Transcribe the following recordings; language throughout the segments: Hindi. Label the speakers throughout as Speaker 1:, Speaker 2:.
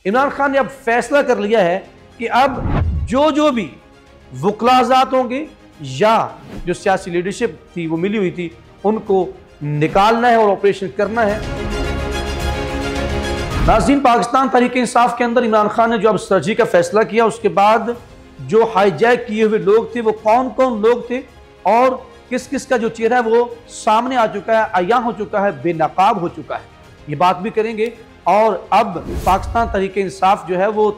Speaker 1: इमरान खान ने अब फैसला कर लिया है कि अब जो भी वकलाजात होंगे या जो सियासी लीडरशिप थी वो मिली हुई थी उनको निकालना है और ऑपरेशन करना है। नाज़रीन, पाकिस्तान तहरीक इंसाफ के अंदर इमरान खान ने जो अब स्ट्रेटजी का फैसला किया, उसके बाद जो हाईजैक किए हुए लोग थे वो कौन कौन लोग थे और किस किस का जो चेहरा है वो सामने आ चुका है, अयां हो चुका है, बेनकाब हो चुका है, ये बात भी करेंगे। और अब पाकिस्तान तहरीक इंसाफ जो है वो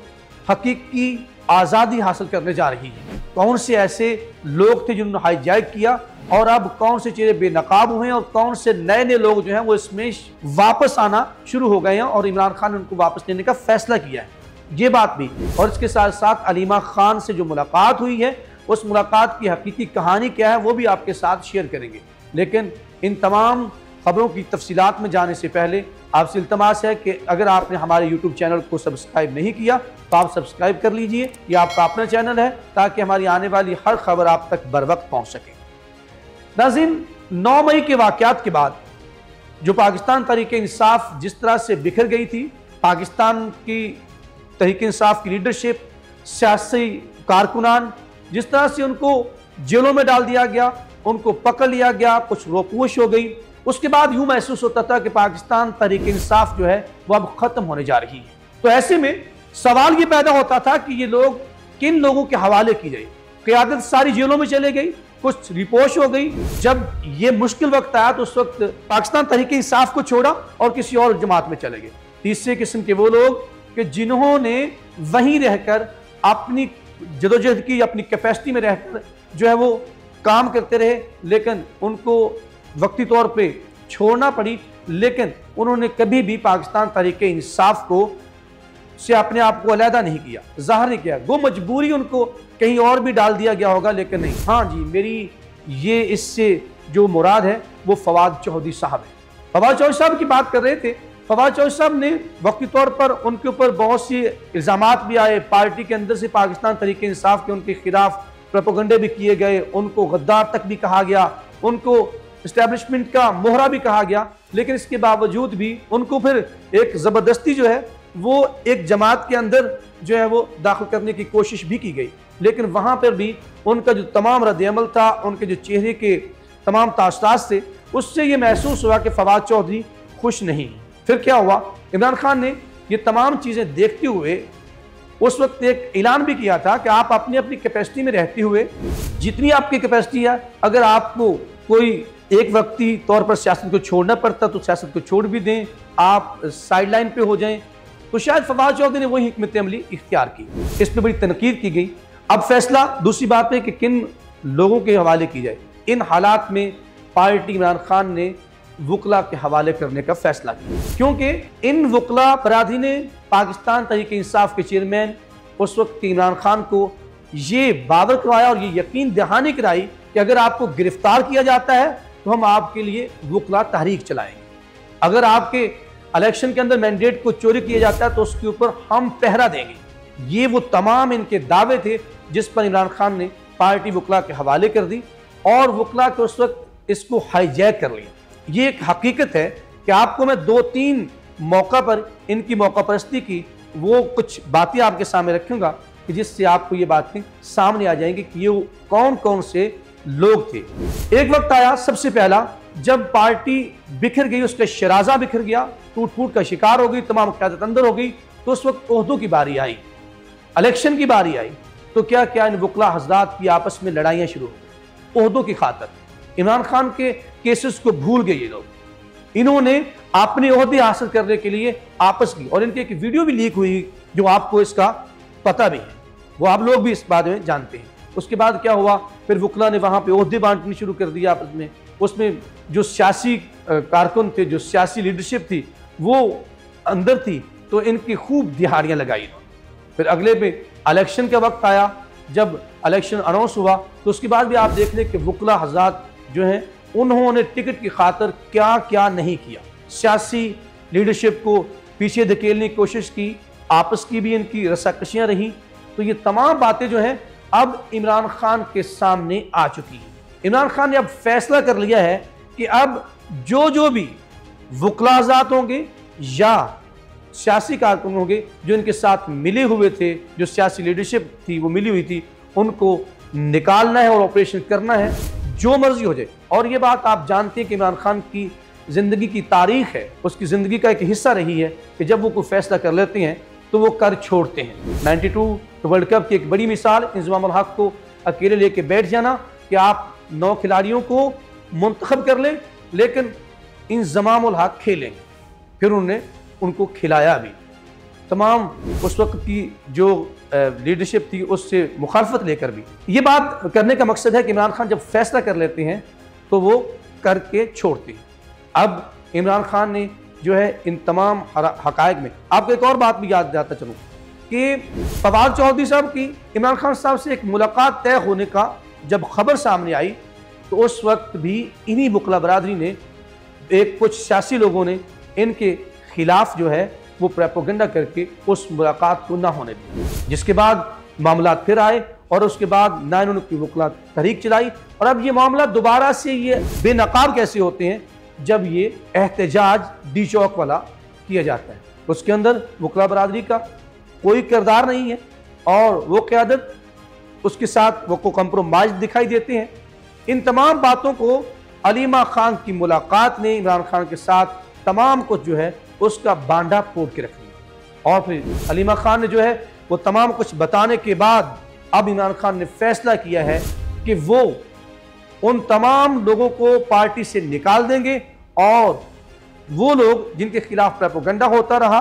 Speaker 1: हकीकी आज़ादी हासिल करने जा रही है। कौन से ऐसे लोग थे जिन्होंने हाईजैक किया और अब कौन से चेहरे बेनकाब हुए और कौन से नए नए लोग जो हैं वो इसमें वापस आना शुरू हो गए हैं और इमरान खान ने उनको वापस लेने का फैसला किया है, ये बात भी। और इसके साथ साथ अलीमा खान से जो मुलाकात हुई है उस मुलाकात की हकीकी कहानी क्या है वो भी आपके साथ शेयर करेंगे। लेकिन इन तमाम खबरों की तफसीलात में जाने से पहले आपसे इल्तमास है कि अगर आपने हमारे YouTube चैनल को सब्सक्राइब नहीं किया तो आप सब्सक्राइब कर लीजिए। ये आपका अपना चैनल है ताकि हमारी आने वाली हर खबर आप तक बर वक्त पहुँच सके। नाज़रीन, 9 मई के वाक़यात के बाद जो पाकिस्तान तहरीक इंसाफ जिस तरह से बिखर गई थी, पाकिस्तान की तहरीक इंसाफ की लीडरशिप, सियासी कारकुनान, जिस तरह से उनको जेलों में डाल दिया गया, उनको पकड़ लिया गया, कुछ रोपोश हो गई, उसके बाद यूं महसूस होता था कि पाकिस्तान तहरीक इंसाफ जो है वो अब खत्म होने जा रही है। तो ऐसे में सवाल ये पैदा होता था कि ये लोग किन लोगों के हवाले की गई। क़यादत सारी जेलों में चले गई, कुछ रिपोश हो गई। जब ये मुश्किल वक्त आया तो उस वक्त पाकिस्तान तहरीक इंसाफ को छोड़ा और किसी और जमात में चले गए। तीसरे किस्म के वो लोग कि जिन्होंने वहीं रहकर अपनी जदोजहद की, अपनी कैपेसिटी में रहकर जो है वो काम करते रहे, लेकिन उनको वक्ती तौर पे छोड़ना पड़ी, लेकिन उन्होंने कभी भी पाकिस्तान तहरीक इंसाफ को से अपने आप को अलहदा नहीं किया, जाहिर नहीं किया। वो मजबूरी उनको कहीं और भी डाल दिया गया होगा, लेकिन नहीं। हाँ जी, मेरी ये इससे जो मुराद है वो फवाद चौधरी साहब है। फवाद चौधरी साहब की बात कर रहे थे। फवाद चौधरी साहब ने वक्ती तौर पर उनके ऊपर बहुत सी इल्ज़ामात भी आए, पार्टी के अंदर से पाकिस्तान तहरीक इंसाफ के उनके खिलाफ प्रोपेगेंडे भी किए गए, उनको गद्दार तक भी कहा गया, उनको इस्टेब्लिशमेंट का मोहरा भी कहा गया, लेकिन इसके बावजूद भी उनको फिर एक ज़बरदस्ती जो है वो एक जमात के अंदर जो है वो दाखिल करने की कोशिश भी की गई। लेकिन वहाँ पर भी उनका जो तमाम रद्द-ए-अमल था, उनके जो चेहरे के तमाम तासरात थे, उससे ये महसूस हुआ कि फवाद चौधरी खुश नहीं। फिर क्या हुआ, इमरान खान ने ये तमाम चीज़ें देखते हुए उस वक्त एक ऐलान भी किया था कि आप अपनी अपनी कैपेसिटी में रहते हुए, जितनी आपकी कैपेसिटी है, अगर आपको कोई एक वक्ती तौर पर सियासत को छोड़ना पड़ता तो सियासत को छोड़ भी दें, आप साइड लाइन पे हो जाएं। तो शायद फवाद चौधरी ने वही हिकमत अमली इख्तियार की। इस पर बड़ी तनकीद की गई। अब फैसला दूसरी बात है कि किन लोगों के हवाले की जाए। इन हालात में पार्टी इमरान खान ने वकला के हवाले करने का फैसला किया, क्योंकि इन वकला बरादरी ने पाकिस्तान तहरीक इंसाफ के चेयरमैन उस वक्त इमरान खान को ये बावर करवाया और ये यकीन दहानी कराई कि अगर आपको गिरफ्तार किया जाता है तो हम आपके लिए वकला तहरीक चलाएंगे, अगर आपके इलेक्शन के अंदर मैंडेट को चोरी किया जाता है तो उसके ऊपर हम पहरा देंगे। ये वो तमाम इनके दावे थे जिस पर इमरान खान ने पार्टी वकला के हवाले कर दी और वकला के उस वक्त इसको हाईजैक कर लिया। ये एक हकीकत है कि आपको मैं 2-3 मौका पर इनकी मौकापरस्ती की वो कुछ बातें आपके सामने रखूंगा कि जिससे आपको ये बातें सामने आ जाएंगी कि ये कौन कौन से लोग थे। एक वक्त आया, सबसे पहला, जब पार्टी बिखर गई, उसका शराजा बिखर गया, टूट फूट का शिकार हो गई, तमाम क़यादत अंदर हो गई, तो उस वक्त ओहदों की बारी आई, इलेक्शन की बारी आई। तो क्या क्या इन वकला हजरात की आपस में लड़ाइयाँ शुरू हो गई ओहदों की खातर। इमरान खान के केसेस को भूल गए ये लोग, इन्होंने अपने ओहदे हासिल करने के लिए आपस की, और इनकी एक वीडियो भी लीक हुई जो आपको इसका पता भी है, वो आप लोग भी इस बारे में जानते हैं। उसके बाद क्या हुआ, फिर वकला ने वहाँ पे ओहदे बांटने शुरू कर दिया आपस में। उसमें जो सियासी कारकुन थे, जो सियासी लीडरशिप थी वो अंदर थी, तो इनकी खूब दिहाड़ियाँ लगाई। फिर अगले पे इलेक्शन का वक्त आया, जब इलेक्शन अनाउंस हुआ तो उसके बाद भी आप देख लें कि वकला हज़रात जो हैं उन्होंने टिकट की खातर क्या क्या नहीं किया। सियासी लीडरशिप को पीछे धकेलने की कोशिश की, आपस की भी इनकी रस्साकशियाँ रहीं। तो ये तमाम बातें जो हैं अब इमरान खान के सामने आ चुकी हैं। इमरान खान ने अब फैसला कर लिया है कि अब जो भी वकलाजात होंगे या सियासी कारकुन होंगे जो इनके साथ मिले हुए थे, जो सियासी लीडरशिप थी वो मिली हुई थी, उनको निकालना है और ऑपरेशन करना है, जो मर्जी हो जाए। और ये बात आप जानते हैं कि इमरान खान की ज़िंदगी की तारीख है, उसकी ज़िंदगी का एक हिस्सा रही है कि जब वो कोई फैसला कर लेते हैं तो वो कर छोड़ते हैं। 92 वर्ल्ड कप की एक बड़ी मिसाल इंज़मामुल हक को अकेले लेके बैठ जाना कि आप 9 खिलाड़ियों को मुंतखब कर लें लेकिन इंज़मामुल हक खेलेंगे। फिर उन्होंने उनको खिलाया भी। तमाम उस वक्त की जो लीडरशिप थी उससे मुखालफत लेकर भी। ये बात करने का मकसद है कि इमरान खान जब फैसला कर लेते हैं तो वो करके छोड़ते हैं। अब इमरान खान ने जो है इन तमाम हकायक में आपको एक और बात भी याद दिलाता चलूँ कि फवाद चौधरी साहब की इमरान खान साहब से एक मुलाकात तय होने का जब खबर सामने आई तो उस वक्त भी इन्हीं वकला बरादरी ने, एक कुछ सियासी लोगों ने इनके खिलाफ जो है वो प्रोपेगेंडा करके उस मुलाकात को ना होने दिया, जिसके बाद मामला फिर आए और उसके बाद ना इन्होंने कोई वकला तहरीक चलाई। और अब ये मामला दोबारा से ये बेनकाब कैसे होते हैं जब ये एहतजाज डी चौक वाला किया जाता है, उसके अंदर वकला बरादरी का कोई किरदार नहीं है और वो क़यादत उसके साथ वो को कंप्रोमाइज दिखाई देते हैं। इन तमाम बातों को अलीमा खान की मुलाकात ने इमरान खान के साथ तमाम कुछ जो है उसका बांधा फोड़ के रख लिया। और फिर अलीमा खान ने जो है वो तमाम कुछ बताने के बाद अब इमरान खान ने फैसला किया है कि वो उन तमाम लोगों को पार्टी से निकाल देंगे और वो लोग जिनके खिलाफ प्रोपेगेंडा होता रहा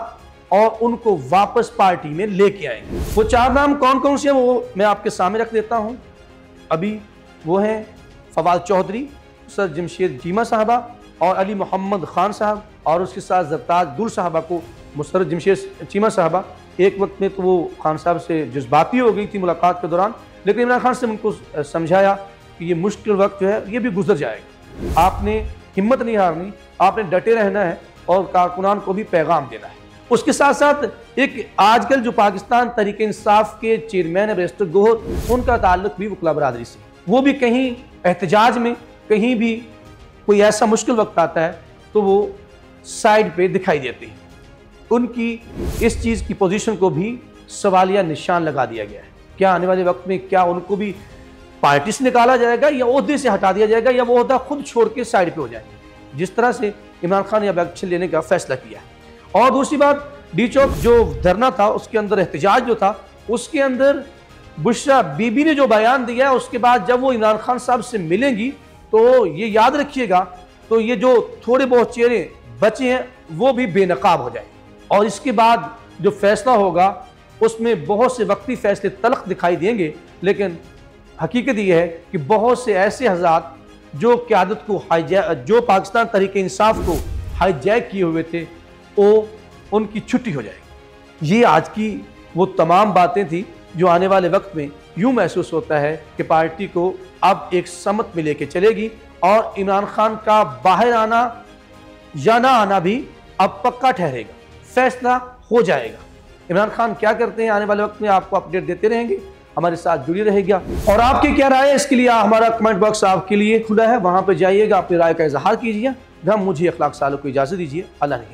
Speaker 1: और उनको वापस पार्टी में लेके आएंगे। वो 4 नाम कौन कौन से हैं वो मैं आपके सामने रख देता हूं। अभी वो हैं फवाद चौधरी, सर जमशेद चीमा साहबा और अली मोहम्मद खान साहब, और उसके साथ ज़रताज गुल साहबा को मुसर्रत जमशेद चीमा साहबा। एक वक्त में तो वो खान साहब से जज्बाती हो गई थी मुलाकात के दौरान, लेकिन इमरान खान से उनको समझाया कि ये मुश्किल वक्त जो है ये भी गुजर जाएगा, आपने हिम्मत नहीं हारनी, आपने डटे रहना है और कारकुनान को भी पैगाम देना है। उसके साथ साथ एक आजकल जो पाकिस्तान तहरीक इंसाफ के चेयरमैन है बैरिस्टर गोहर, उनका ताल्लुक भी वकला बरादरी से, वो भी कहीं एहतजाज में कहीं भी कोई ऐसा मुश्किल वक्त आता है तो वो साइड पे दिखाई देते हैं। उनकी इस चीज़ की पोजीशन को भी सवालिया निशान लगा दिया गया है। क्या आने वाले वक्त में क्या उनको भी पार्टी से निकाला जाएगा या ओहदे से हटा दिया जाएगा या वो ओहदा खुद छोड़ के साइड पे हो जाए, जिस तरह से इमरान खान ने अब एक्शन लेने का फैसला किया है। और दूसरी बात, डी चौक जो धरना था उसके अंदर एहतजाज जो था उसके अंदर बुशरा बीबी ने जो बयान दिया है, उसके बाद जब वो इमरान खान साहब से मिलेंगी तो ये याद रखिएगा तो ये जो थोड़े बहुत चेहरे बचे हैं वो भी बेनकाब हो जाए। और इसके बाद जो फैसला होगा उसमें बहुत से वक्ती फैसले तल्ख दिखाई देंगे, लेकिन हकीकत यह है कि बहुत से ऐसे हज़रात जो क़यादत को जो पाकिस्तान तहरीक इंसाफ को हाईजैक किए हुए थे वो उनकी छुट्टी हो जाएगी। ये आज की वो तमाम बातें थी जो आने वाले वक्त में यूँ महसूस होता है कि पार्टी को अब एक समत में लेके चलेगी और इमरान खान का बाहर आना या ना आना भी अब पक्का ठहरेगा, फैसला हो जाएगा। इमरान खान क्या करते हैं आने वाले वक्त में आपको अपडेट देते रहेंगे, हमारे साथ जुड़ी रहेगा। और आपकी क्या राय है इसके लिए हमारा कमेंट बॉक्स आपके लिए खुला है, वहाँ पर जाइएगा, अपनी राय का इजहार कीजिए। हम मुझे अखलाक सालों को इजाज़त दीजिए। अल्लाह ने